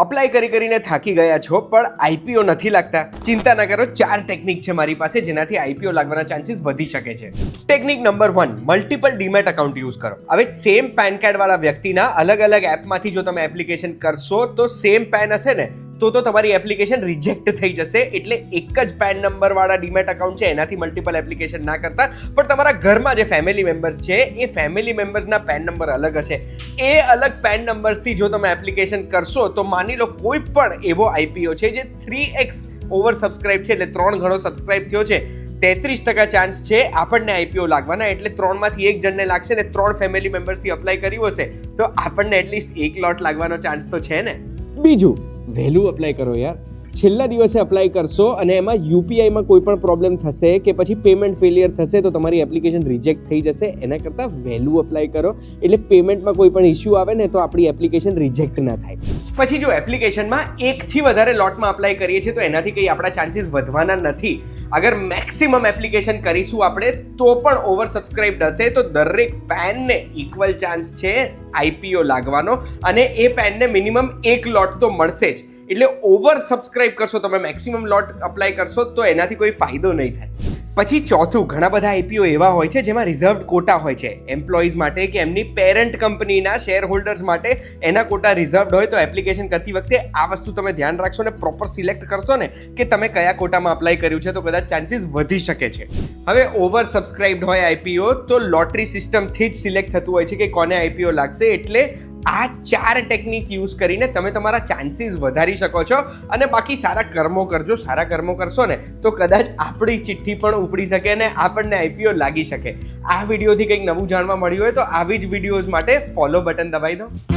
Apply કરીને થાકી ગયા છો પણ આઈપીઓ નથી લાગતા? ચિંતા ના કરો, 4 ટેકનિક છે મારી પાસે જેનાથી આઈપીઓ લાગવાના ચાન્સીસ વધી શકે છે. Technique number 1, multiple demat account use કરો. હવે સેમ પેન કાર્ડ વાળા વ્યક્તિના અલગ અલગ એપમાંથી જો તમે એપ્લિકેશન કરશો તો સેમ પેન હશે ને તો તમારી એપ્લિકેશન રિજેક્ટ થઈ જશે. એટલે એક જ પેન નંબર વાળા ડીમેટ એકાઉન્ટ છે એનાથી મલ્ટિપલ એપ્લિકેશન ના કરતા, પણ તમારા ઘરમાં જે ફેમિલી મેમ્બર્સ છે એ ફેમિલી મેમ્બર્સના પેન નંબર અલગ હશે. એ અલગ પેન નંબર્સથી જો તમે એપ્લિકેશન કરશો તો માની લો કોઈ પણ એવો આઈપીઓ છે જે 3x ઓવર સબસ્ક્રાઇબ છે, એટલે 3 ગણો સબસ્ક્રાઇબ થયો છે, 33% ચાન્સ છે આપણને આઈપીઓ લાગવાના. એટલે 3 માંથી 1 જણને લાગશે ને 3 ફેમિલી મેમ્બર્સથી અપ્લાય કર્યું હશે તો આપણને એટલીસ્ટ 1 લોટ લાગવાનો ચાન્સ તો છે ને. બીજું, વહેલું અપ્લાય કરો યાર. છેલ્લા દિવસે અપ્લાય કરશો અને એમાં યુપીઆઈમાં કોઈ પણ પ્રોબ્લેમ થશે કે પછી પેમેન્ટ ફેલિયર થશે તો તમારી એપ્લિકેશન રિજેક્ટ થઈ જશે. એના કરતાં વહેલું અપ્લાય કરો એટલે પેમેન્ટમાં કોઈ પણ ઇશ્યુ આવે ને તો આપણી એપ્લિકેશન રિજેક્ટ ના થાય. પછી જો એપ્લિકેશનમાં 1થી વધારે લોટમાં અપ્લાય કરીએ છીએ તો એનાથી કંઈ આપણા ચાન્સીસ વધવાના નથી. અગર મેક્સિમમ એપ્લિકેશન કરીશું આપણે તો પણ ઓવર સબસ્ક્રાઇબ્ડ હશે તો દરેક પેનને ઇક્વલ ચાન્સ છે આઈપીઓ લાગવાનો, અને એ પેનને મિનિમમ 1 લોટ તો મળશે જ. એટલે ઓવર સબસ્ક્રાઇબ કરશો તમે, મેક્સિમમ લોટ અપ્લાય કરશો તો એનાથી કોઈ ફાયદો નહીં થાય. પછી ચોથું, ઘણા બધા આઈપીઓ એવા હોય છે જેમાં રિઝર્વડ કોટા હોય છે એમ્પ્લોઈઝ માટે કે એમની પેરેન્ટ કંપનીના શેર હોલ્ડર્સ માટે. એના કોટા રિઝર્વડ હોય તો એપ્લિકેશન કરતી વખતે આ વસ્તુ તમે ધ્યાન રાખશો ને પ્રોપર સિલેક્ટ કરશો ને કે તમે કયા કોટામાં અપ્લાય કર્યું છે તો કદાચ ચાન્સીસ વધી શકે છે. હવે ઓવર સબસ્ક્રાઇબ્ડ હોય આઈપીઓ તો લોટરી સિસ્ટમથી જ સિલેક્ટ થતું હોય છે કે કોને આઈપીઓ લાગશે. એટલે આ 4 ટેકનિક યુઝ કરીને તમે તમારા ચાન્સીસ વધારી શકો છો. અને બાકી સારા કર્મો કરજો. સારા કર્મો કરશો ને તો કદાચ આપણી ચિઠ્ઠી પણ ઉપડી શકે ને આપણને આઈપીઓ લાગી શકે. આ વિડીયોથી કંઈક નવું જાણવા મળ્યું હોય તો આવી જ વિડીયોઝ માટે ફોલો બટન દબાવી દો.